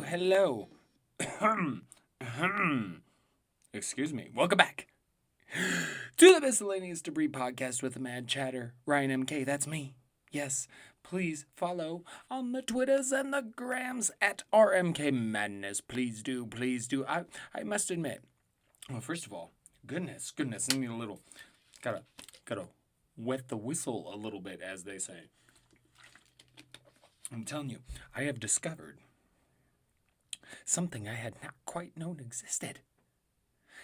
hello. Excuse me. Welcome back to the Miscellaneous Debris Podcast with the Mad Chatter. Ryan MK, that's me. Yes, please follow on the Twitters and the Grams at RMK Madness. Please do. I must admit, well, first of all, goodness, I need a little, gotta wet the whistle a little bit, as they say. I'm telling you, I have discovered something I had not quite known existed.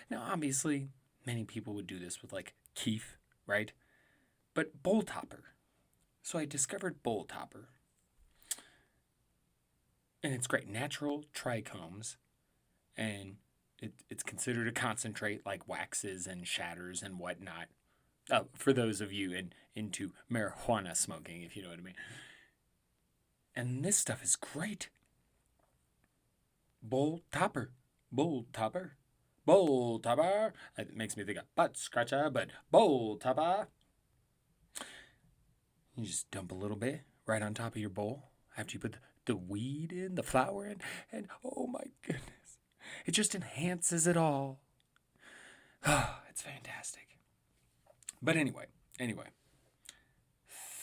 Now, obviously, many people would do this with, like, keef, right? But bowl topper. So I discovered bowl topper. And it's great. Natural trichomes. And it's considered a concentrate like waxes and shatters and whatnot. Oh, for those of you into marijuana smoking, if you know what I mean. And this stuff is great. Bowl topper. It makes me think of butt scratcher, but bowl topper. You just dump a little bit right on top of your bowl after you put the weed in, the flour in, and oh my goodness, it just enhances it all. It's fantastic. But anyway,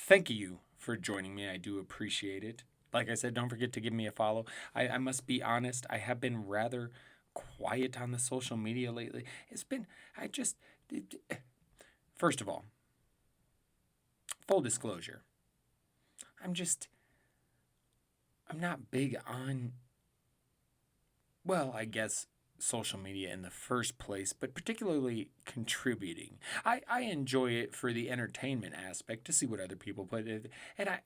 thank you for joining me. I do appreciate it. Like I said, don't forget to give me a follow. I must be honest, I have been rather quiet on the social media lately. First of all, full disclosure, I'm not big on, well, I guess social media in the first place, but particularly contributing. I enjoy it for the entertainment aspect, to see what other people put it,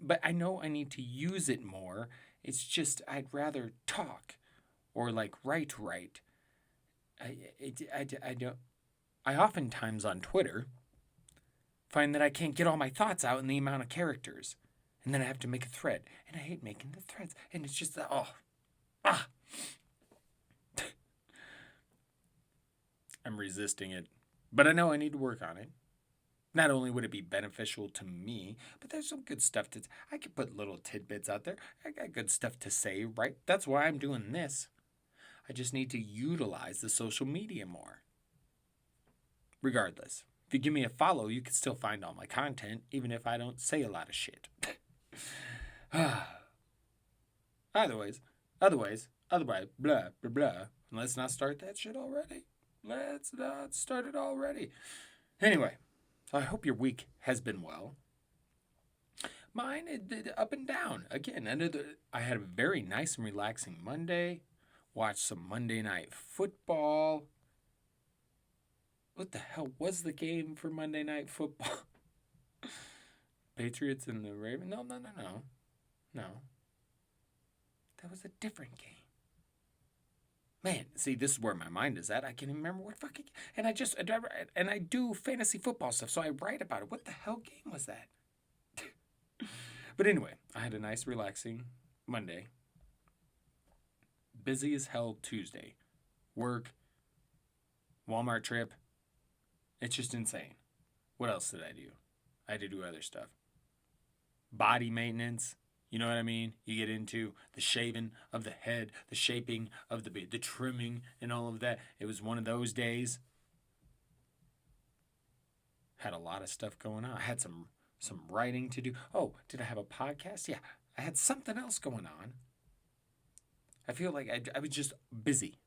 but I know I need to use it more. It's just I'd rather talk or like write. I don't. I oftentimes on Twitter find that I can't get all my thoughts out in the amount of characters, and then I have to make a thread, and I hate making the threads, and it's just I'm resisting it, but I know I need to work on it. Not only would it be beneficial to me, but there's some good stuff I could put little tidbits out there. I got good stuff to say, right? That's why I'm doing this. I just need to utilize the social media more. Regardless, if you give me a follow, you can still find all my content, even if I don't say a lot of shit. Otherwise, blah, blah, blah. Let's not start that shit already. Let's not start it already. Anyway, I hope your week has been well. Mine, up and down. Again, I had a very nice and relaxing Monday. Watched some Monday Night Football. What the hell was the game for Monday Night Football? Patriots and the Ravens? No. That was a different game. Man, see, this is where my mind is at. I can't even remember what fucking... And I do fantasy football stuff, so I write about it. What the hell game was that? But anyway, I had a nice, relaxing Monday. Busy as hell Tuesday. Work. Walmart trip. It's just insane. What else did I do? I had to do other stuff. Body maintenance. You know what I mean? You get into the shaving of the head, the shaping of the beard, the trimming and all of that. It was one of those days. Had a lot of stuff going on. I had some writing to do. Oh, did I have a podcast? Yeah, I had something else going on. I feel like I was just busy.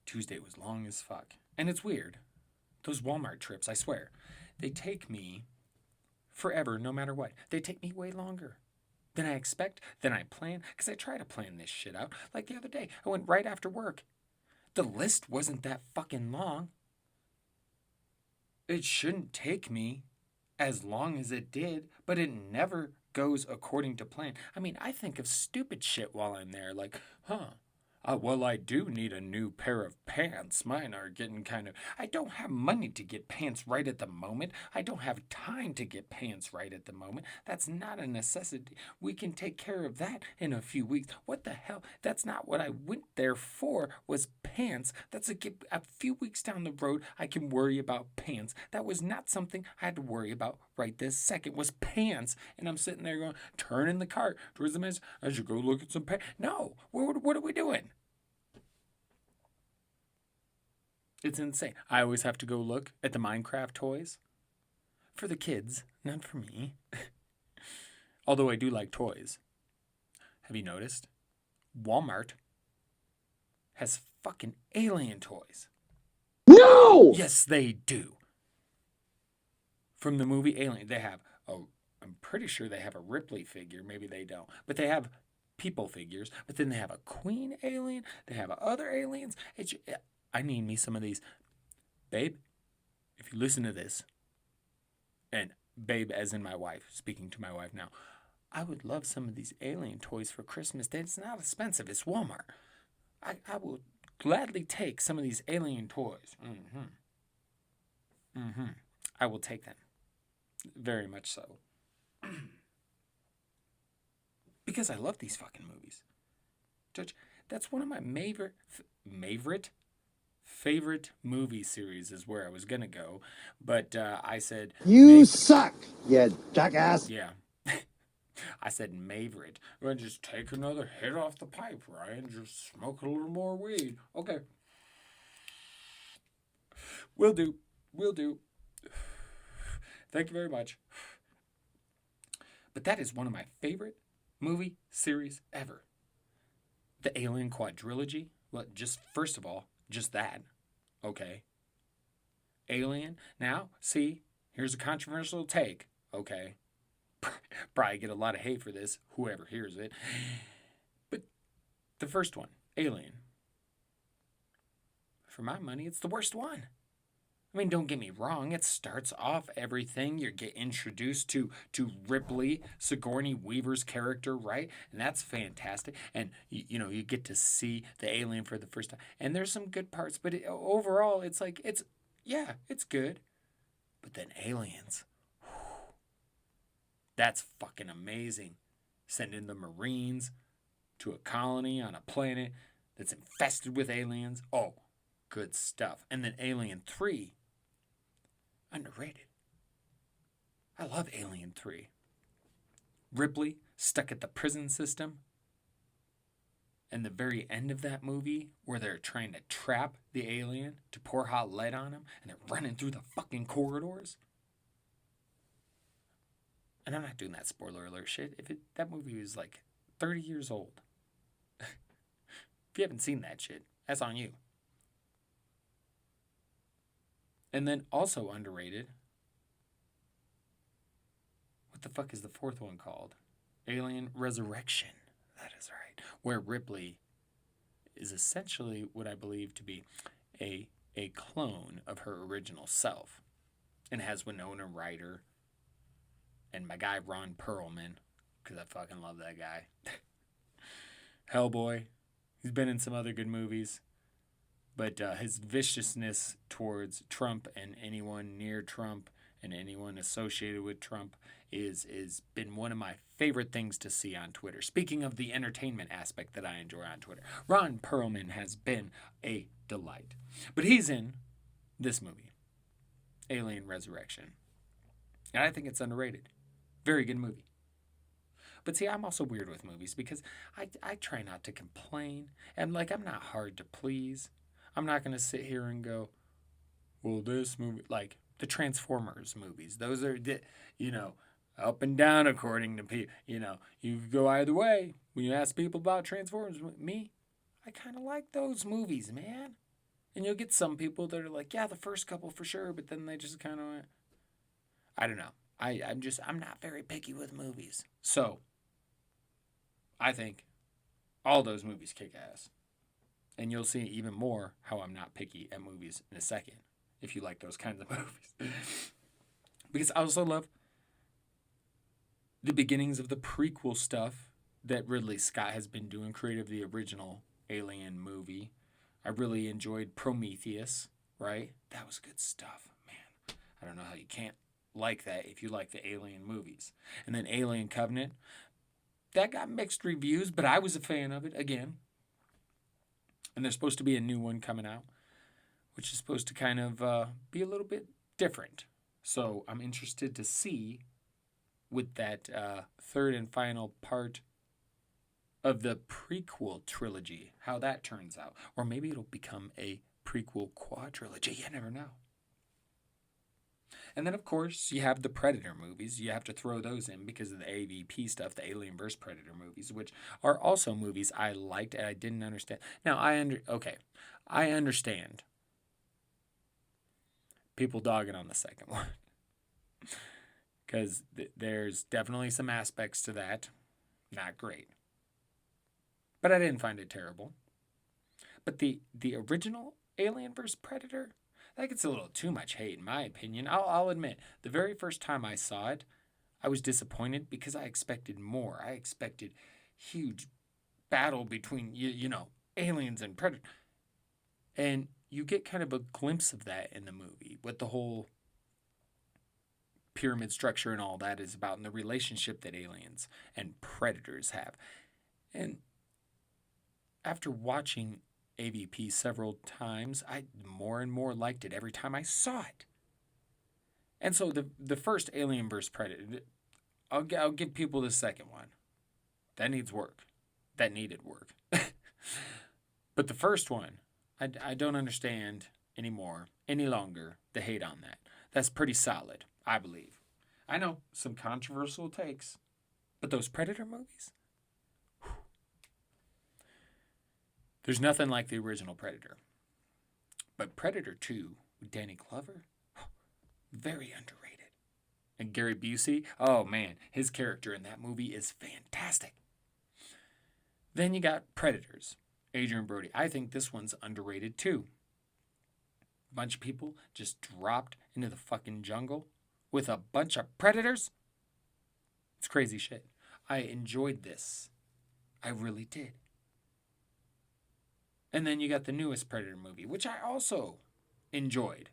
Tuesday was long as fuck. And it's weird. Those Walmart trips, I swear, they take me forever, no matter what. They take me way longer than I expect, than I plan, because I try to plan this shit out. Like the other day, I went right after work. The list wasn't that fucking long. It shouldn't take me as long as it did, but it never goes according to plan. I mean, I think of stupid shit while I'm there, like, well, I do need a new pair of pants. Mine are getting I don't have money to get pants right at the moment. I don't have time to get pants right at the moment. That's not a necessity. We can take care of that in a few weeks. What the hell? That's not what I went there for, was pants. That's a few weeks down the road, I can worry about pants. That was not something I had to worry about right this second was pants. And I'm sitting there going, turning the cart towards the men's. I should go look at some pants. No, what are we doing? It's insane. I always have to go look at the Minecraft toys for the kids, not for me. Although I do like toys. Have you noticed? Walmart has fucking alien toys. No! Yes, they do. From the movie Alien, they have, oh, I'm pretty sure they have a Ripley figure. Maybe they don't. But they have people figures. But then they have a queen alien. They have other aliens. I need me some of these. Babe, if you listen to this, and babe as in my wife, speaking to my wife now, I would love some of these alien toys for Christmas. It's not expensive. It's Walmart. I will gladly take some of these alien toys. I will take them. Very much so. Because I love these fucking movies. Judge, that's one of my favorite movie series is where I was going to go. But I said... You suck, you jackass. Yeah. I said favorite. Well, just take another hit off the pipe, Ryan. Just smoke a little more weed. Okay. Will do. Thank you very much. But that is one of my favorite movie series ever. The Alien Quadrilogy. Well, first of all, just that. Okay. Alien. Now, see, here's a controversial take. Okay. Probably get a lot of hate for this, whoever hears it. But the first one, Alien. For my money, it's the worst one. I mean, don't get me wrong. It starts off everything. You get introduced to Ripley, Sigourney Weaver's character, right? And that's fantastic. And, you get to see the alien for the first time. And there's some good parts. But overall, it's like, it's good. But then Aliens. Whew, that's fucking amazing. Sending the Marines to a colony on a planet that's infested with aliens. Oh, good stuff. And then Alien 3. Underrated. I love Alien 3. Ripley stuck at the prison system. And the very end of that movie, where they're trying to trap the alien to pour hot lead on him, and they're running through the fucking corridors. And I'm not doing that spoiler alert shit. That movie was like 30 years old. If you haven't seen that shit, that's on you. And then also underrated. What the fuck is the fourth one called? Alien Resurrection. That is right. Where Ripley is essentially what I believe to be a clone of her original self. And has Winona Ryder and my guy Ron Perlman, because I fucking love that guy. Hellboy. He's been in some other good movies. But his viciousness towards Trump and anyone near Trump and anyone associated with Trump is been one of my favorite things to see on Twitter. Speaking of the entertainment aspect that I enjoy on Twitter, Ron Perlman has been a delight. But he's in this movie, Alien Resurrection. And I think it's underrated. Very good movie. But see, I'm also weird with movies because I try not to complain. And I'm not hard to please. I'm not going to sit here and go, well, this movie, like the Transformers movies, those are, up and down according to people. You go either way. When you ask people about Transformers, me, I kind of like those movies, man. And you'll get some people that are like, yeah, the first couple for sure, but then they just kind of went, I don't know. I'm not very picky with movies. So, I think all those movies kick ass. And you'll see even more how I'm not picky at movies in a second, if you like those kinds of movies. Because I also love the beginnings of the prequel stuff that Ridley Scott has been doing, creative the original Alien movie. I really enjoyed Prometheus, right? That was good stuff, man. I don't know how you can't like that if you like the Alien movies. And then Alien Covenant, that got mixed reviews, but I was a fan of it, again. And there's supposed to be a new one coming out, which is supposed to kind of be a little bit different. So I'm interested to see with that third and final part of the prequel trilogy how that turns out. Or maybe it'll become a prequel quadrilogy. You never know. And then, of course, you have the Predator movies. You have to throw those in because of the AVP stuff, the Alien vs. Predator movies, which are also movies I liked and I didn't understand. Now, I understand people dogging on the second one because there's definitely some aspects to that not great. But I didn't find it terrible. But the original Alien vs. Predator, that gets a little too much hate in my opinion. I'll admit, the very first time I saw it, I was disappointed because I expected more. I expected huge battle between aliens and predators, and you get kind of a glimpse of that in the movie, what the whole pyramid structure and all that is about, and the relationship that aliens and predators have. And after watching AVP several times, I more and more liked it every time I saw it. And so the first Alien vs. Predator, I'll give people the second one. That needs work. That needed work. But the first one, I don't understand anymore, any longer, the hate on that. That's pretty solid, I believe. I know, some controversial takes, but those Predator movies, there's nothing like the original Predator. But Predator 2 with Danny Glover, very underrated. And Gary Busey, oh man, his character in that movie is fantastic. Then you got Predators, Adrian Brody. I think this one's underrated too. A bunch of people just dropped into the fucking jungle with a bunch of predators. It's crazy shit. I enjoyed this. I really did. And then you got the newest Predator movie, which I also enjoyed.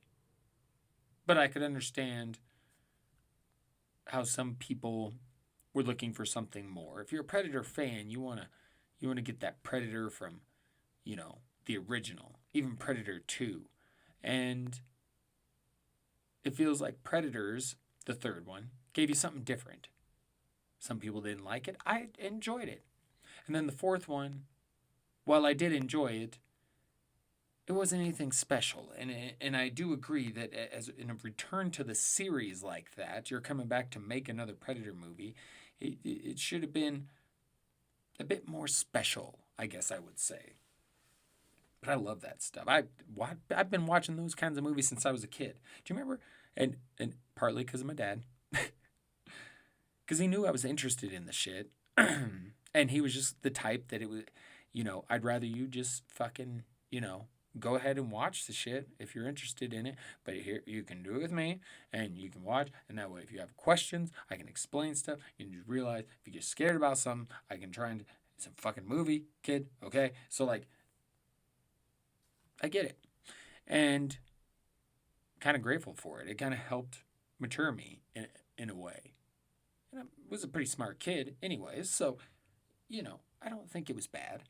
But I could understand how some people were looking for something more. If you're a Predator fan, you wanna get that Predator from, the original, even Predator 2. And it feels like Predators, the third one, gave you something different. Some people didn't like it. I enjoyed it. And then the fourth one, while I did enjoy it, it wasn't anything special. And I do agree that as in a return to the series like that, you're coming back to make another Predator movie, it should have been a bit more special, I guess I would say. But I love that stuff. I've been watching those kinds of movies since I was a kid. Do you remember? And partly because of my dad, because he knew I was interested in the shit, and he was just the type that it was, I'd rather you just fucking, go ahead and watch the shit if you're interested in it. But here you can do it with me, and you can watch, and that way, if you have questions, I can explain stuff. You can just realize if you get scared about something, I can try and. It's a fucking movie, kid. Okay, so like, I get it, and kind of grateful for it. It kind of helped mature me in a way. And I was a pretty smart kid, anyways. So, I don't think it was bad.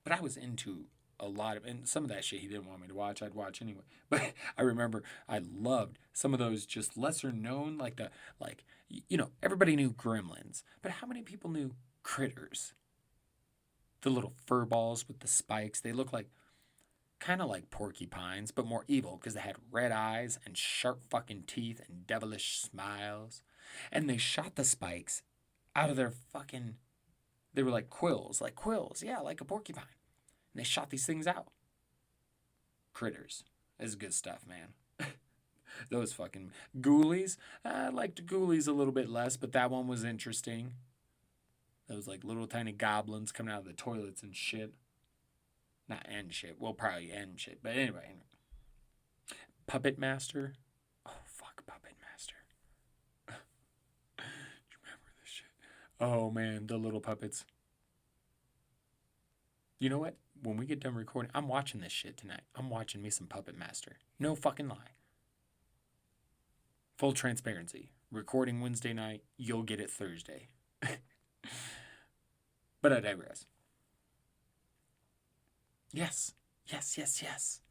But I was into a lot of, and some of that shit he didn't want me to watch, I'd watch anyway. But I remember I loved some of those just lesser known, everybody knew Gremlins, but how many people knew Critters? The little fur balls with the spikes. They look like kind of like porcupines, but more evil because they had red eyes and sharp fucking teeth and devilish smiles. And they shot the spikes out of their fucking. They were like quills, yeah, like a porcupine. And they shot these things out. Critters. This is good stuff, man. Those fucking Ghoulies. I liked Ghoulies a little bit less, but that one was interesting. Those like little tiny goblins coming out of the toilets and shit. Not end shit. Well, probably end shit. But anyway. Puppet Master. Oh, fuck Puppet Master. Do you remember this shit? Oh, man. The little puppets. You know what? When we get done recording, I'm watching this shit tonight. I'm watching me some Puppet Master. No fucking lie. Full transparency. Recording Wednesday night. You'll get it Thursday. But I digress. Yes. Yes, yes, yes.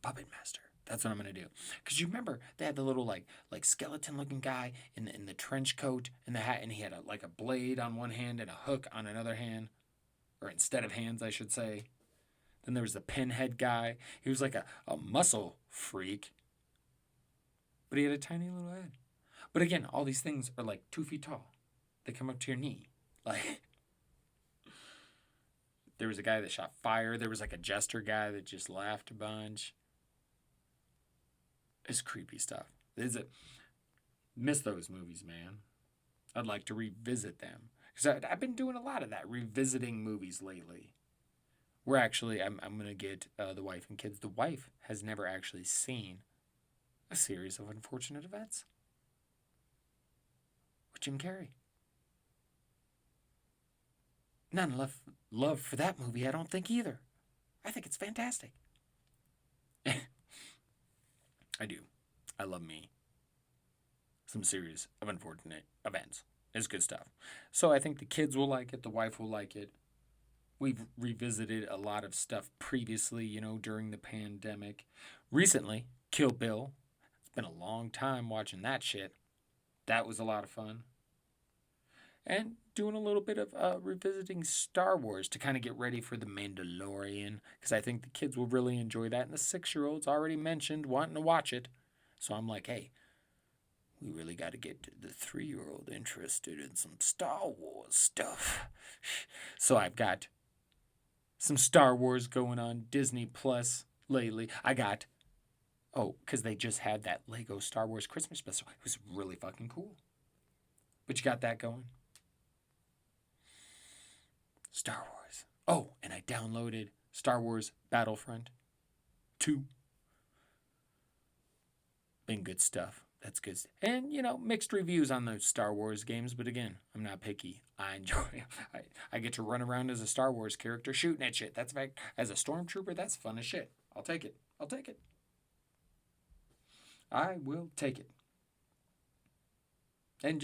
Puppet Master. That's what I'm gonna do. Cause you remember they had the little like skeleton looking guy in the trench coat and the hat, and he had a blade on one hand and a hook on another hand, or instead of hands, I should say. Then there was the pinhead guy. He was like a muscle freak, but he had a tiny little head. But again, all these things are like 2 feet tall. They come up to your knee. Like there was a guy that shot fire. There was like a jester guy that just laughed a bunch. It's creepy stuff. Is it? Miss those movies, man. I'd like to revisit them because I've been doing a lot of that, revisiting movies lately. We're actually, I'm gonna get the wife and kids. The wife has never actually seen a series of unfortunate events with Jim Carrey. Not enough love for that movie, I don't think either. I think it's fantastic. I do. I love me some series of unfortunate events. It's good stuff. So I think the kids will like it. The wife will like it. We've revisited a lot of stuff previously, during the pandemic. Recently, Kill Bill. It's been a long time watching that shit. That was a lot of fun. And doing a little bit of revisiting Star Wars to kind of get ready for The Mandalorian, because I think the kids will really enjoy that. And the 6-year-old's already mentioned wanting to watch it. So I'm like, hey, we really got to get the 3-year-old interested in some Star Wars stuff. So I've got some Star Wars going on Disney Plus lately. Because they just had that Lego Star Wars Christmas special. It was really fucking cool. But you got that going. Star Wars. Oh, and I downloaded Star Wars Battlefront 2. Been good stuff. That's good. And, mixed reviews on those Star Wars games. But again, I'm not picky. I enjoy it. I get to run around as a Star Wars character shooting at shit. That's like, as a stormtrooper, that's fun as shit. I'll take it. I'll take it. I will take it. And,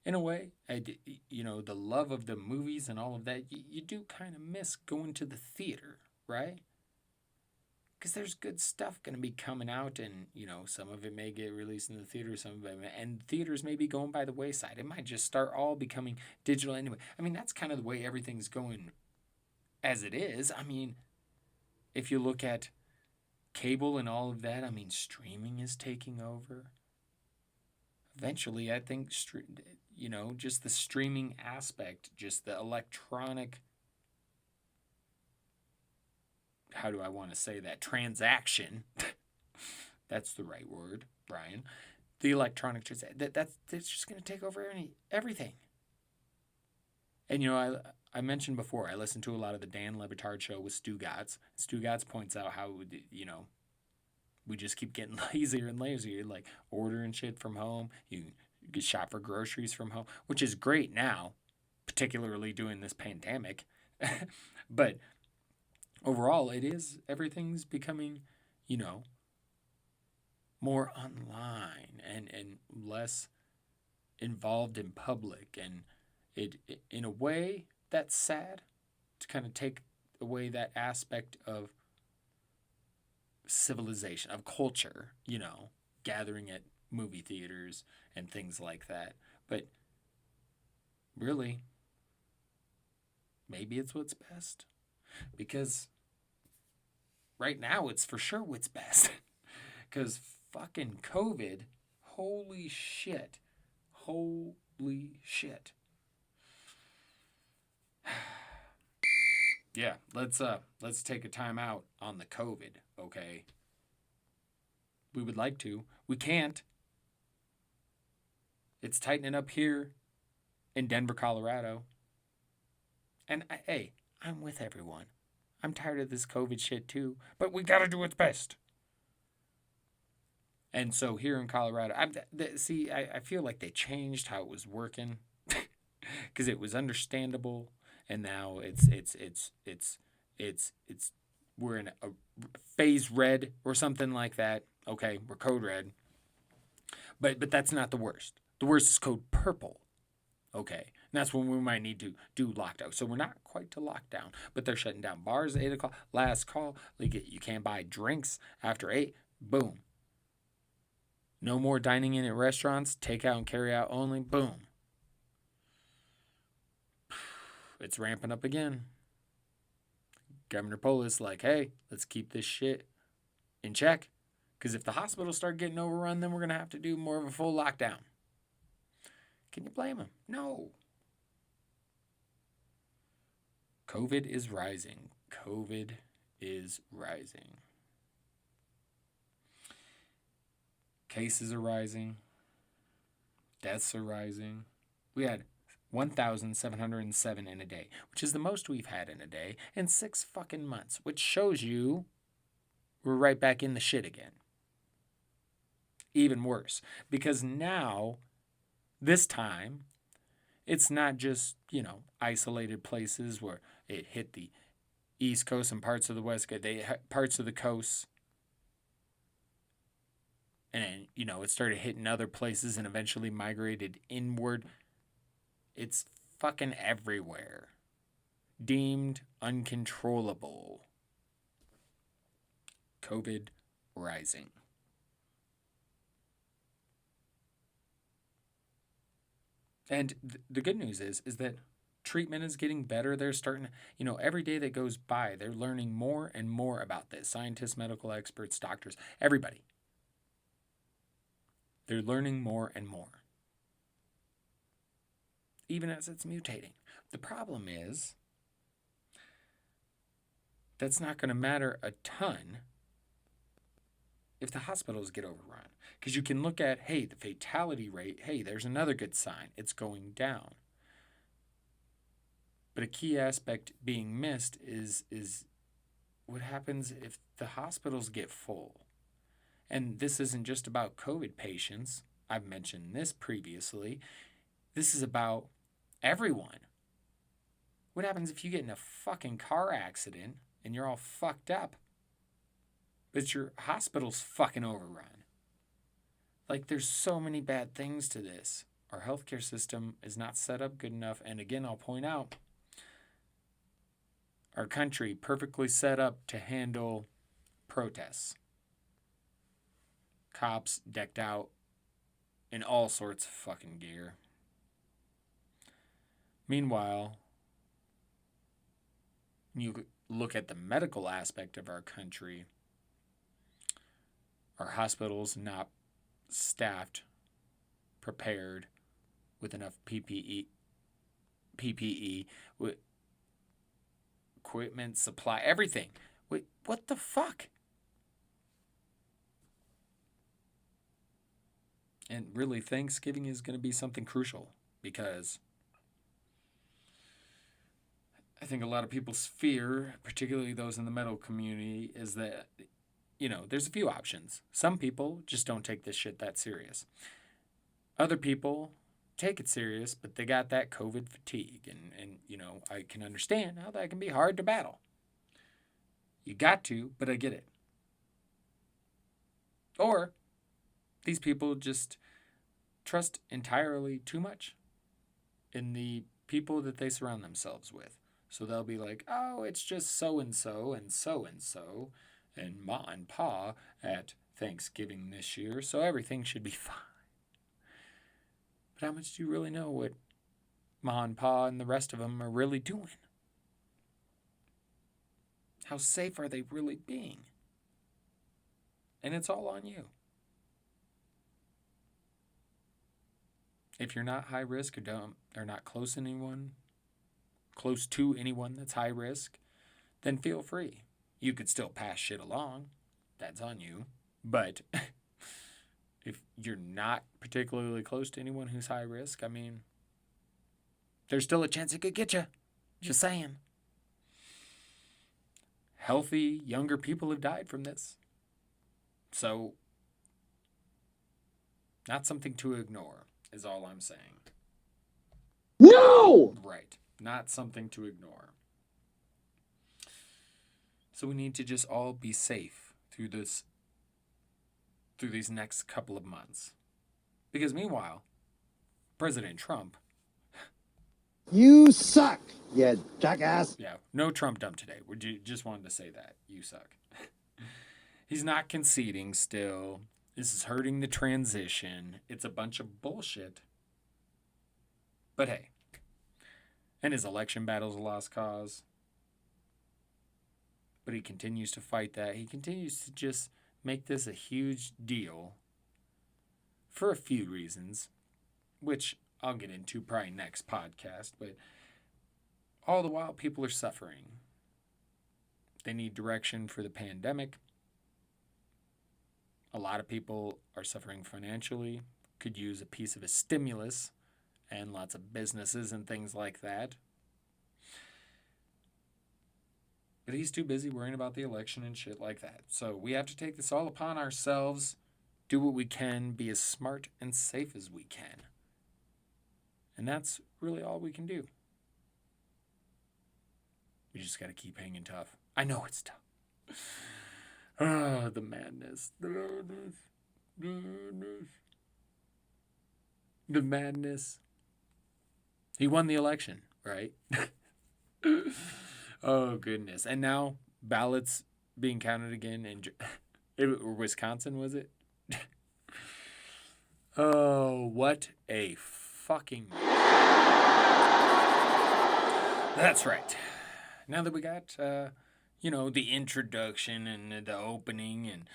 in a way, the love of the movies and all of that, you do kind of miss going to the theater, right? Because there's good stuff going to be coming out, and, some of it may get released in the theater, some of it, and theaters may be going by the wayside. It might just start all becoming digital anyway. I mean, that's kind of the way everything's going as it is. I mean, if you look at cable and all of that, I mean, streaming is taking over. Eventually, I think, just the streaming aspect, just the electronic, how do I want to say that? Transaction. That's the right word, Brian. The electronic transaction, that's just going to take over everything. And, I mentioned before, I listened to a lot of the Dan Le Batard show with Stu Gatz. Stu Gatz points out how, we just keep getting lazier and lazier, like ordering shit from home. You get shop for groceries from home, which is great now, particularly during this pandemic. But overall, everything's becoming, more online and less involved in public. And it in a way, that's sad to kind of take away that aspect of civilization, of culture, gathering at movie theaters and things like that. But really, maybe it's what's best. Because right now, it's for sure what's best. Because fucking COVID, holy shit. Holy shit. Yeah, let's take a time out on the COVID, okay? We would like to. We can't. It's tightening up here in Denver, Colorado. And hey, I'm with everyone. I'm tired of this COVID shit too, but we gotta do what's best. And so here in Colorado, I feel like they changed how it was working because it was understandable, and now it's we're in a phase red or something like that. Okay, we're code red, but that's not the worst. The worst is code purple. Okay, That's when we might need to do lockdown. So we're not quite to lockdown, but they're shutting down bars at 8 o'clock. Last call. Like you can't buy drinks after 8. Boom. No more dining in at restaurants. Takeout and carry out only. Boom. It's ramping up again. Governor Polis like, hey, let's keep this shit in check. Because if the hospitals start getting overrun, then we're going to have to do more of a full lockdown. Can you blame him? No. COVID is rising. COVID is rising. Cases are rising. Deaths are rising. We had 1,707 in a day, which is the most we've had in a day in 6 fucking months, which shows you we're right back in the shit again. Even worse, because now, this time, it's not just, isolated places where it hit the East Coast and parts of the West Coast, parts of the coast. And, it started hitting other places and eventually migrated inward. It's fucking everywhere. Deemed uncontrollable. COVID rising. And the good news is that treatment is getting better. They're starting, every day that goes by, they're learning more and more about this. Scientists, medical experts, doctors, everybody. They're learning more and more. Even as it's mutating. The problem is, that's not going to matter a ton if the hospitals get overrun. Because you can look at, hey, the fatality rate, hey, there's another good sign. It's going down. But a key aspect being missed is what happens if the hospitals get full. And this isn't just about COVID patients. I've mentioned this previously. This is about everyone. What happens if you get in a fucking car accident and you're all fucked up, but your hospital's fucking overrun? Like, there's so many bad things to this. Our healthcare system is not set up good enough. And again, I'll point out, our country perfectly set up to handle protests. Cops decked out in all sorts of fucking gear. Meanwhile, you look at the medical aspect of our country, our hospitals not staffed, prepared with enough PPE, with equipment, supply, everything. Wait, what the fuck? And really, Thanksgiving is going to be something crucial because I think a lot of people's fear, particularly those in the medical community, is that, there's a few options. Some people just don't take this shit that serious. Other people take it serious, but they got that COVID fatigue. And I can understand how that can be hard to battle. You got to, but I get it. Or these people just trust entirely too much in the people that they surround themselves with. So they'll be like, oh, it's just so-and-so and so-and-so and ma and pa at Thanksgiving this year, so everything should be fine. But how much do you really know what ma and pa and the rest of them are really doing? How safe are they really being? And it's all on you. If you're not high risk or not close to anyone that's high risk, then feel free. You could still pass shit along. That's on you. But if you're not particularly close to anyone who's high risk, there's still a chance it could get you. Just saying. Healthy, younger people have died from this. So, not something to ignore, is all I'm saying. No! Right. Not something to ignore. So we need to just all be safe through these next couple of months. Because meanwhile, President Trump, You suck, you jackass. Yeah, no Trump dump today. We just wanted to say that. You suck. He's not conceding still. This is hurting the transition. It's a bunch of bullshit. But hey, and his election battle's a lost cause. But he continues to fight that. He continues to just make this a huge deal for a few reasons, which I'll get into probably next podcast. But all the while, people are suffering. They need direction for the pandemic. A lot of people are suffering financially, could use a piece of a stimulus, and lots of businesses and things like that. But he's too busy worrying about the election and shit like that. So we have to take this all upon ourselves, do what we can, be as smart and safe as we can. And that's really all we can do. We just got to keep hanging tough. I know it's tough. Ah, the madness. The madness. The madness. The madness. He won the election, right? Oh, goodness. And now ballots being counted again in Wisconsin, was it? Oh, what a fucking... That's right. Now that we got, the introduction and the opening and,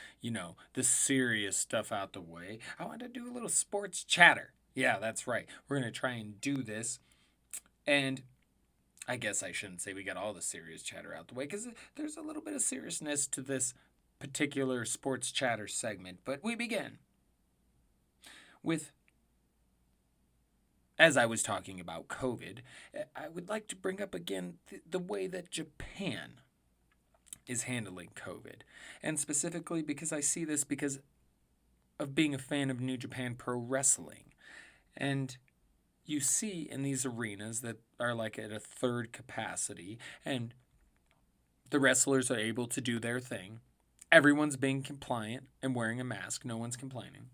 the serious stuff out the way, I want to do a little sports chatter. Yeah, that's right. We're going to try and do this. And I guess I shouldn't say we got all the serious chatter out the way because there's a little bit of seriousness to this particular sports chatter segment. But we begin with, as I was talking about COVID, I would like to bring up again the way that Japan is handling COVID. And specifically because I see this because of being a fan of New Japan Pro Wrestling. And you see in these arenas that are like at a third capacity, and the wrestlers are able to do their thing. Everyone's being compliant and wearing a mask. No one's complaining.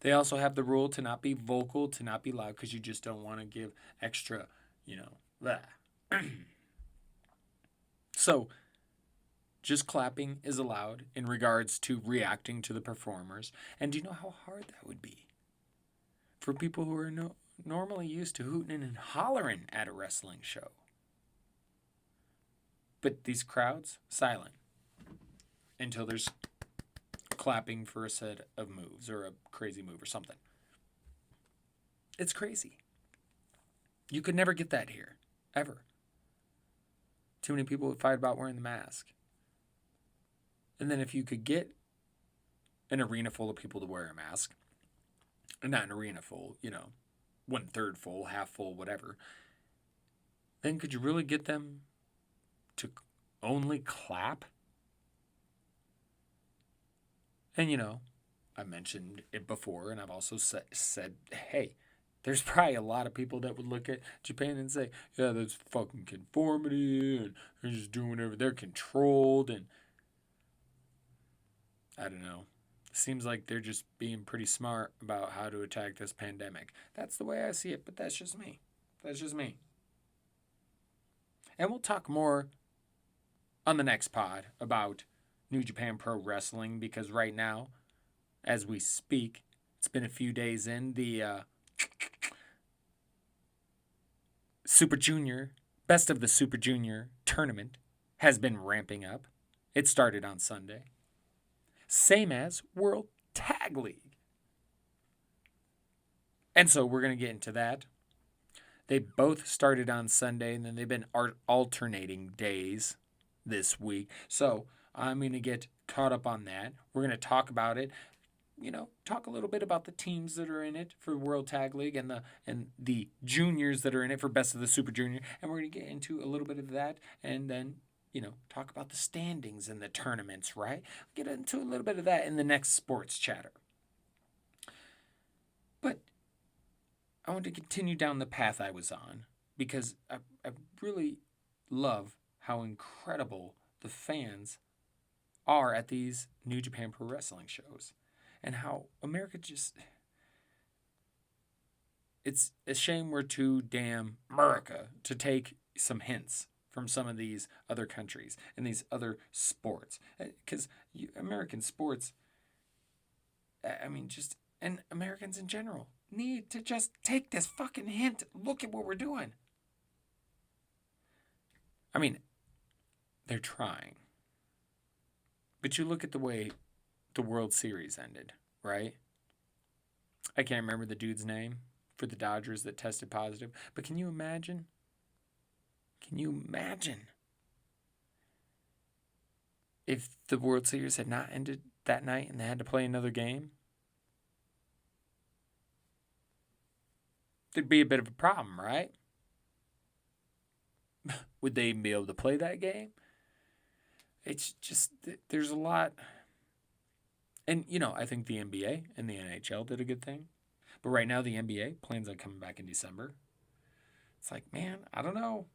They also have the rule to not be vocal, to not be loud, because you just don't want to give extra, blah. So, just clapping is allowed in regards to reacting to the performers. And do you know how hard that would be? For people who are normally used to hooting and hollering at a wrestling show. But these crowds, silent. Until there's clapping for a set of moves or a crazy move or something. It's crazy. You could never get that here. Ever. Too many people would fight about wearing the mask. And then if you could get an arena full of people to wear a mask, not an arena full, 1/3 full, half full, whatever, then could you really get them to only clap? And, I mentioned it before, and I've also said, hey, there's probably a lot of people that would look at Japan and say, yeah, that's fucking conformity, and they're just doing whatever. They're controlled, and I don't know. Seems like they're just being pretty smart about how to attack this pandemic. That's the way I see it, but that's just me. That's just me. And we'll talk more on the next pod about New Japan Pro Wrestling, because right now, as we speak, it's been a few days in, the Super Junior, Best of the Super Junior tournament has been ramping up. It started on Sunday. Same as World Tag League. And so we're going to get into that. They both started on Sunday, and then they've been alternating days this week. So I'm going to get caught up on that. We're going to talk about it. Talk a little bit about the teams that are in it for World Tag League and the juniors that are in it for Best of the Super Junior. And we're going to get into a little bit of that, and then talk about the standings in the tournaments, right? Get into a little bit of that in the next sports chatter. But I want to continue down the path I was on because I really love how incredible the fans are at these New Japan Pro Wrestling shows and how America just... it's a shame we're too damn America to take some hints from some of these other countries and these other sports. Because American sports, I mean, just, and Americans in general, need to just take this fucking hint. Look at what we're doing. I mean, they're trying. But you look at the way the World Series ended, right? I can't remember the dude's name for the Dodgers that tested positive, but can you imagine? Can you imagine if the World Series had not ended that night and they had to play another game? There'd be a bit of a problem, right? Would they even be able to play that game? It's just, there's a lot. And, I think the NBA and the NHL did a good thing. But right now, the NBA plans on coming back in December. It's like, man, I don't know.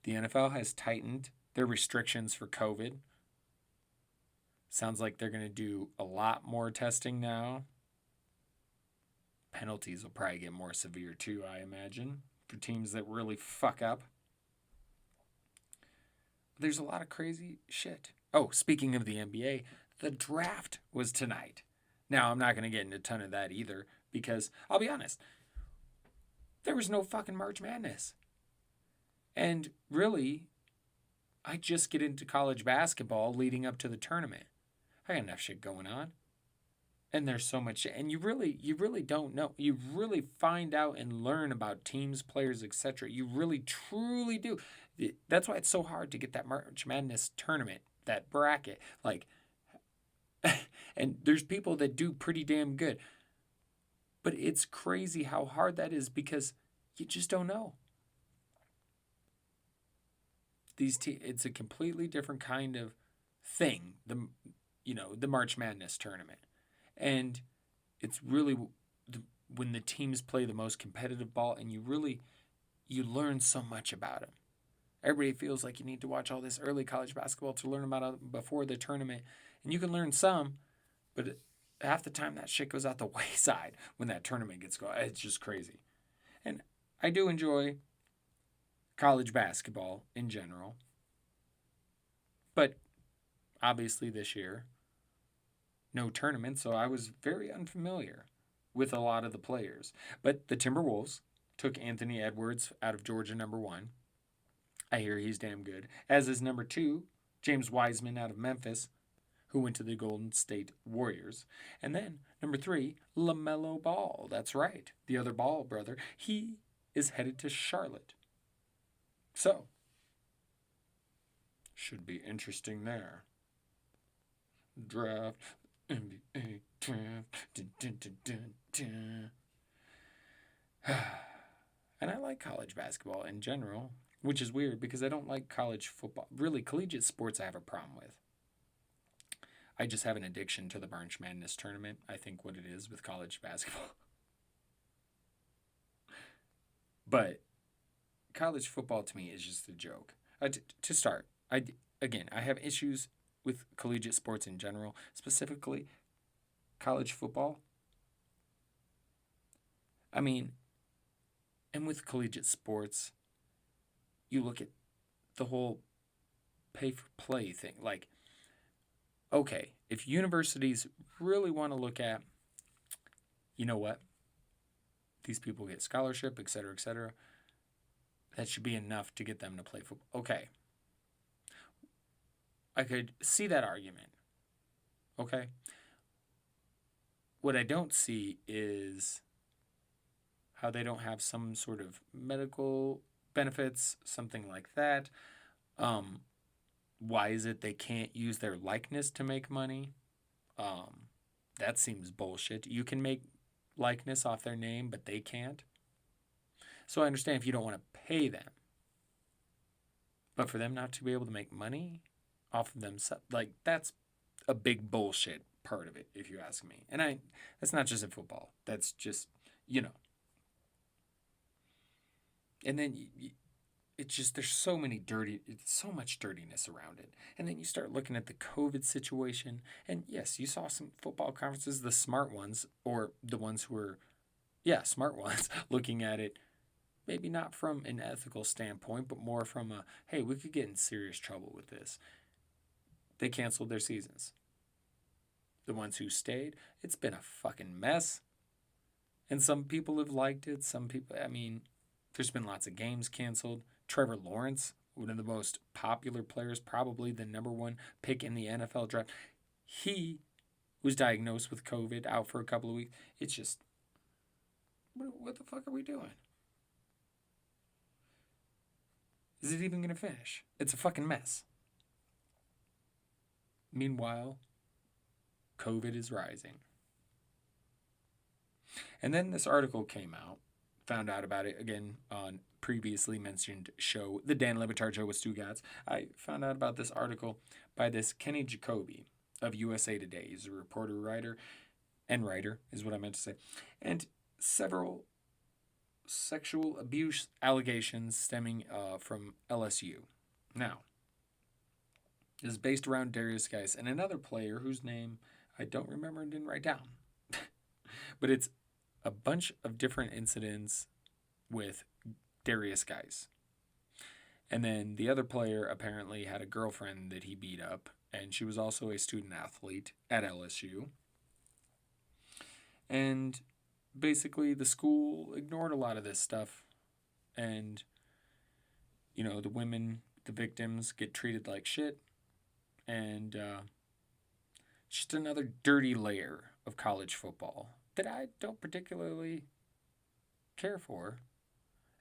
The NFL has tightened their restrictions for COVID. Sounds like they're going to do a lot more testing now. Penalties will probably get more severe too, I imagine, for teams that really fuck up. But there's a lot of crazy shit. Oh, speaking of the NBA, the draft was tonight. Now, I'm not going to get into a ton of that either because, I'll be honest, there was no fucking March Madness. And really, I just get into college basketball leading up to the tournament. I got enough shit going on. And there's so much shit. And you really don't know. You really find out and learn about teams, players, etc. You really truly do. That's why it's so hard to get that March Madness tournament, that bracket. Like, and there's people that do pretty damn good. But it's crazy how hard that is because you just don't know. It's a completely different kind of thing. The March Madness tournament. And it's really when the teams play the most competitive ball and you learn so much about them. Everybody feels like you need to watch all this early college basketball to learn about it before the tournament. And you can learn some, but half the time that shit goes out the wayside when that tournament gets going. It's just crazy. And I do enjoy college basketball in general. But obviously this year, no tournament, so I was very unfamiliar with a lot of the players. But the Timberwolves took Anthony Edwards out of Georgia, number 1. I hear he's damn good. As is number 2, James Wiseman out of Memphis, who went to the Golden State Warriors. And then number 3, LaMelo Ball. That's right, the other Ball brother. He is headed to Charlotte. So, should be interesting there. Draft. NBA draft. Dun, dun, dun, dun, dun. And I like college basketball in general, which is weird because I don't like college football. Really, collegiate sports I have a problem with. I just have an addiction to the March Madness tournament, I think what it is with college basketball. But college football to me is just a joke. To start, I have issues with collegiate sports in general, specifically college football. I mean, and with collegiate sports, you look at the whole pay for play thing. Like, okay, if universities really want to look at, you know what, these people get scholarship, etc., that should be enough to get them to play football. Okay. I could see that argument. Okay. What I don't see is how they don't have some sort of medical benefits, something like that. Why is it they can't use their likeness to make money? That seems bullshit. You can make likeness off their name, but they can't. So I understand if you don't want to pay them. But for them not to be able to make money off of themselves, like, that's a big bullshit part of it, if you ask me. And that's not just in football. That's just, And then it's just, there's so much dirtiness around it. And then you start looking at the COVID situation. And yes, you saw some football conferences, the smart ones, or the ones who are Yeah, smart ones, looking at it maybe not from an ethical standpoint, but more from a, hey, we could get in serious trouble with this. They canceled their seasons. The ones who stayed, it's been a fucking mess. And some people have liked it. Some people, I mean, there's been lots of games canceled. Trevor Lawrence, one of the most popular players, probably the number one pick in the NFL draft, he was diagnosed with COVID, out for a couple of weeks. It's just, what the fuck are we doing? Is it even going to finish? It's a fucking mess. Meanwhile, COVID is rising. And then this article came out, found out about it again on previously mentioned show, The Dan Le Batard Show with Stu Gatz. I found out about this article by this Kenny Jacoby of USA Today. He's a reporter, writer, and writer, is what I meant to say. And several sexual abuse allegations stemming from LSU. Now, this is based around Darius Geis and another player whose name I don't remember and didn't write down. But it's a bunch of different incidents with Darius Geis. And then the other player apparently had a girlfriend that he beat up, and she was also a student athlete at LSU. And basically, the school ignored a lot of this stuff. And, you know, the women, the victims, get treated like shit. And just another dirty layer of college football that I don't particularly care for.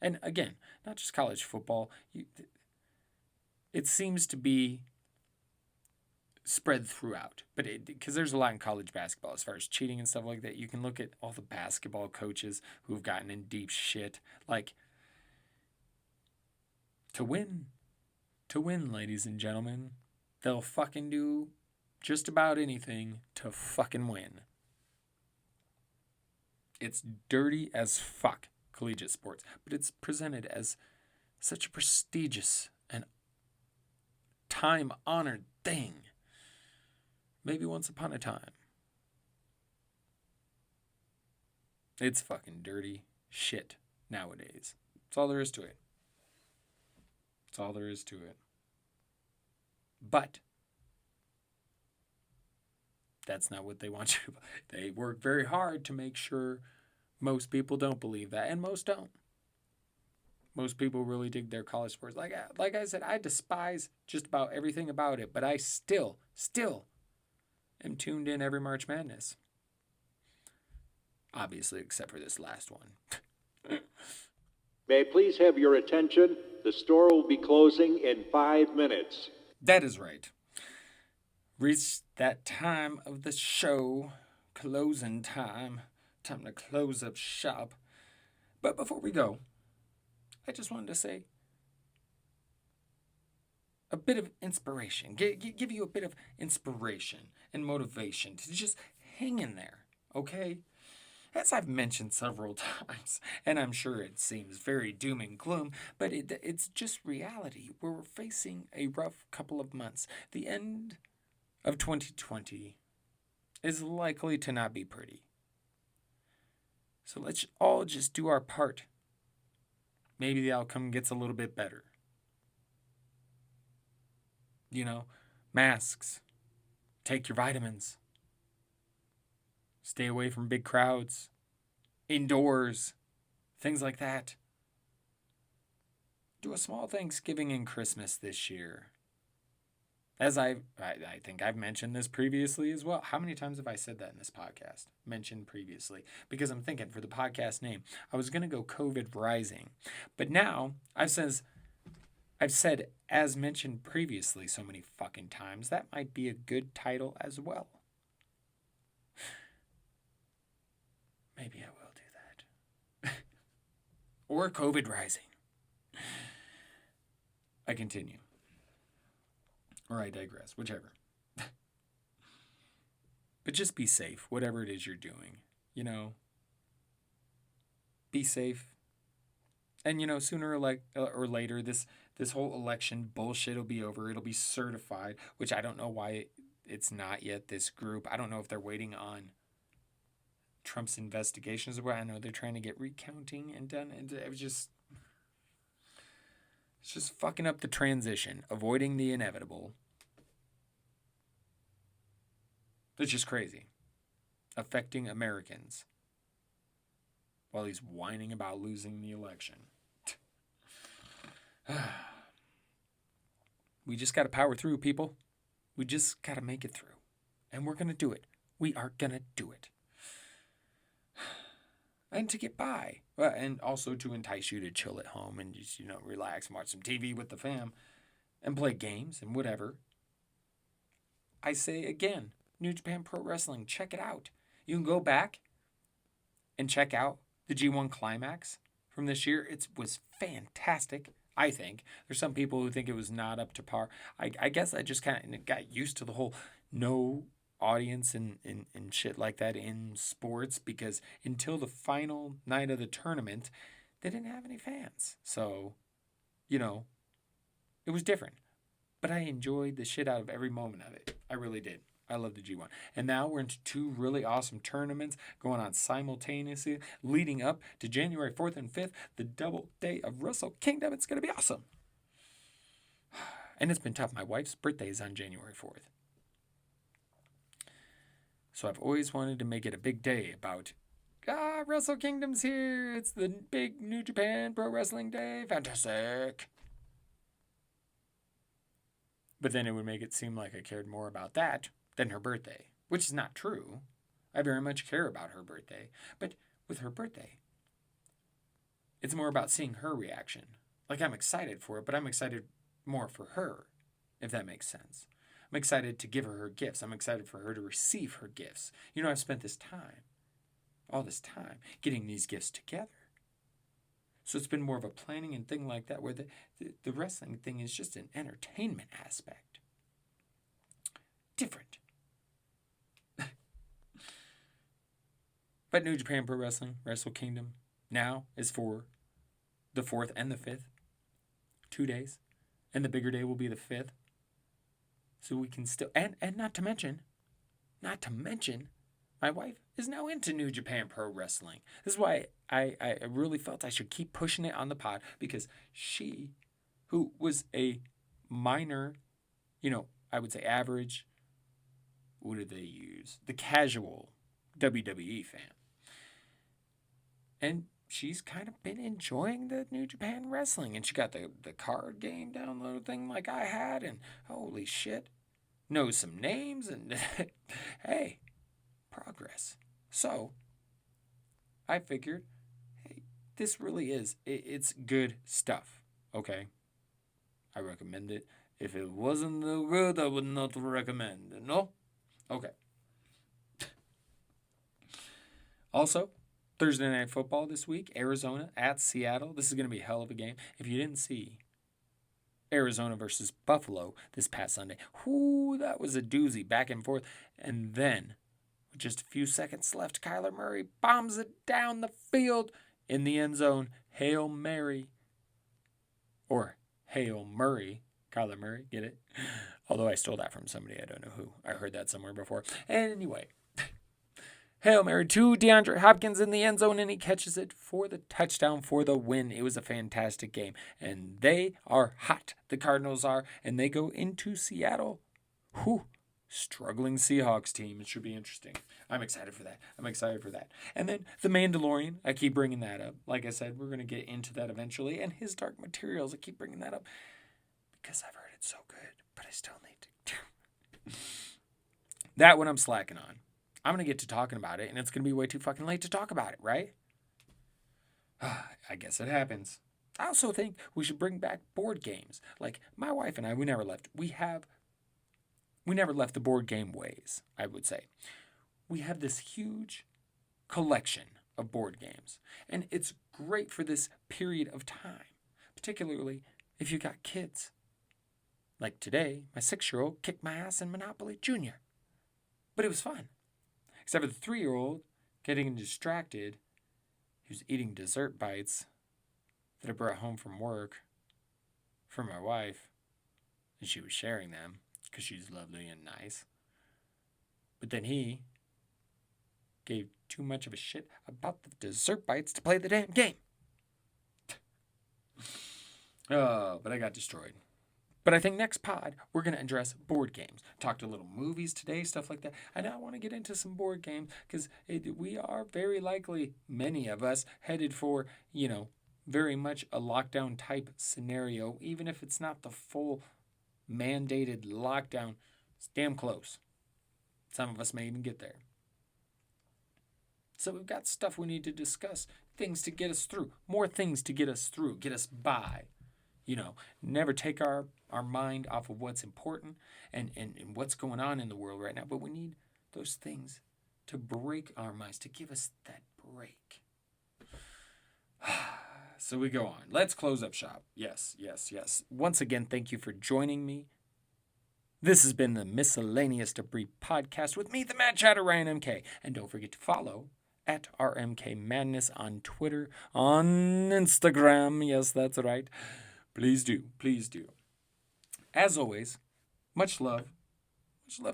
And again, not just college football. It seems to be spread throughout, but because there's a lot in college basketball as far as cheating and stuff like that. You can look at all the basketball coaches who've gotten in deep shit. Like, to win, ladies and gentlemen, they'll fucking do just about anything to fucking win. It's dirty as fuck, collegiate sports, but it's presented as such a prestigious and time-honored thing. Maybe once upon a time. It's fucking dirty shit nowadays. That's all there is to it. That's all there is to it. But that's not what they want you to. They work very hard to make sure most people don't believe that, and most don't. Most people really dig their college sports. Like I said, I despise just about everything about it, but I still am tuned in every March Madness. Obviously, except for this last one. May I please have your attention? The store will be closing in 5 minutes. That is right. Reached that time of the show, closing time. Time to close up shop. But before we go, I just wanted to say a bit of inspiration. Give you a bit of inspiration and motivation to just hang in there, okay? As I've mentioned several times, and I'm sure it seems very doom and gloom, but it's just reality. We're facing a rough couple of months. The end of 2020 is likely to not be pretty. So let's all just do our part. Maybe the outcome gets a little bit better. You know, masks, take your vitamins, stay away from big crowds, indoors, things like that. Do a small Thanksgiving and Christmas this year. As I think I've mentioned this previously as well. How many times have I said that in this podcast? Mentioned previously. Because I'm thinking for the podcast name, I was going to go COVID Rising. But now I've said, as mentioned previously so many fucking times, that might be a good title as well. Maybe I will do that. Or COVID Rising. I continue. Or I digress, whichever. But just be safe, whatever it is you're doing. You know, be safe. And, you know, sooner or later, this whole election bullshit will be over. It'll be certified, which I don't know why it's not yet this group. I don't know if they're waiting on Trump's investigations where I know they're trying to get recounting and done. And it was just, it's just fucking up the transition, avoiding the inevitable. It's just crazy. Affecting Americans while he's whining about losing the election. We just got to power through, people. We just got to make it through. And we're going to do it. We are going to do it. And to get by. And also to entice you to chill at home and just, relax and watch some TV with the fam and play games and whatever. I say again, New Japan Pro Wrestling, check it out. You can go back and check out the G1 Climax from this year. It was fantastic, I think. There's some people who think it was not up to par. I guess I just kind of got used to the whole no audience and shit like that in sports, because until the final night of the tournament, they didn't have any fans. So, it was different. But I enjoyed the shit out of every moment of it. I really did. I love the G1. And now we're into 2 really awesome tournaments going on simultaneously, leading up to January 4th and 5th, the double day of Wrestle Kingdom. It's going to be awesome. And it's been tough. My wife's birthday is on January 4th. So I've always wanted to make it a big day about, Wrestle Kingdom's here. It's the big New Japan Pro Wrestling Day. Fantastic. But then it would make it seem like I cared more about that than her birthday, which is not true. I very much care about her birthday. But with her birthday, it's more about seeing her reaction. Like, I'm excited for it, but I'm excited more for her, if that makes sense. I'm excited to give her gifts. I'm excited for her to receive her gifts. I've spent all this time, getting these gifts together. So it's been more of a planning and thing like that, where the wrestling thing is just an entertainment aspect. Different. But New Japan Pro Wrestling, Wrestle Kingdom, now is for the 4th and the 5th. 2 days. And the bigger day will be the 5th. So we can still, and not to mention, my wife is now into New Japan Pro Wrestling. This is why I really felt I should keep pushing it on the pod, because she, who was a minor, I would say average, what did they use? The casual WWE fan. And she's kind of been enjoying the New Japan Wrestling. And she got the card game download thing like I had. And holy shit, knows some names. And hey, progress. So I figured, hey, this really is, it's good stuff. Okay? I recommend it. If it wasn't good, I would not recommend it. No? Okay. Also, Thursday Night Football this week, Arizona at Seattle. This is going to be a hell of a game. If you didn't see Arizona versus Buffalo this past Sunday, that was a doozy, back and forth. And then, with just a few seconds left, Kyler Murray bombs it down the field in the end zone. Hail Mary. Or Hail Murray. Kyler Murray, get it? Although I stole that from somebody, I don't know who. I heard that somewhere before. Anyway, Hail Mary to DeAndre Hopkins in the end zone, and he catches it for the touchdown for the win. It was a fantastic game, and they are hot. The Cardinals are, and they go into Seattle. Struggling Seahawks team. It should be interesting. I'm excited for that. And then The Mandalorian. I keep bringing that up. Like I said, we're going to get into that eventually. And His Dark Materials. I keep bringing that up because I've heard it's so good, but I still need to. That one I'm slacking on. I'm going to get to talking about it, and it's going to be way too fucking late to talk about it, right? I guess it happens. I also think we should bring back board games. Like, my wife and I, we never left. We never left the board game ways, I would say. We have this huge collection of board games, and it's great for this period of time, particularly if you got kids. Like today, my 6-year-old kicked my ass in Monopoly Junior. But it was fun. Except for the 3-year-old getting distracted. He was eating dessert bites that I brought home from work for my wife, and she was sharing them because she's lovely and nice. But then he gave too much of a shit about the dessert bites to play the damn game. Oh, but I got destroyed. But I think next pod, we're going to address board games. Talked a little movies today, stuff like that. And I want to get into some board games because we are very likely, many of us, headed for, very much a lockdown type scenario. Even if it's not the full mandated lockdown, it's damn close. Some of us may even get there. So we've got stuff we need to discuss, things to get us through, more things to get us through, get us by. Never take our mind off of what's important and what's going on in the world right now. But we need those things to break our minds, to give us that break. So we go on. Let's close up shop. Yes. Once again, thank you for joining me. This has been the Miscellaneous Debris Podcast with me, the Mad Chatter Ryan MK. And don't forget to follow at RMK Madness on Twitter, on Instagram. Yes, that's right. Please do. As always, much love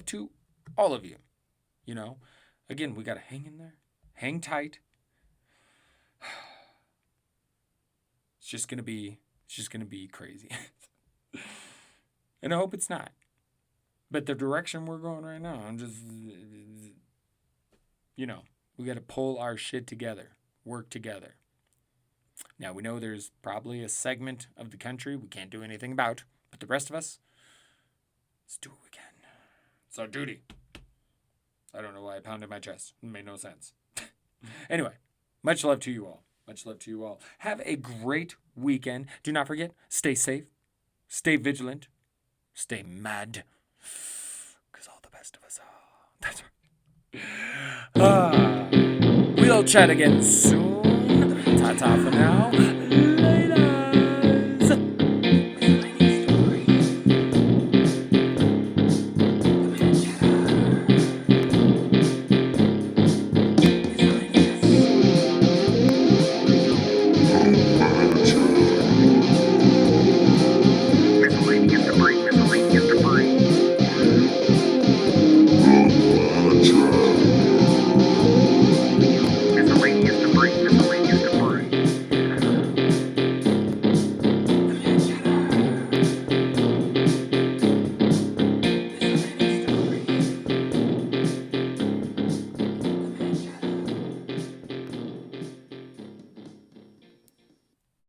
to all of you. Again, we got to hang in there, hang tight. It's just going to be crazy. And I hope it's not. But the direction we're going right now, I'm just, we got to pull our shit together, work together. Now, we know there's probably a segment of the country we can't do anything about, but the rest of us, let's do what we can. It's our duty. I don't know why I pounded my chest. It made no sense. Anyway, much love to you all. Have a great weekend. Do not forget, stay safe, stay vigilant, stay mad, because all the best of us are. That's right. We'll chat again soon. Ta-ta for now.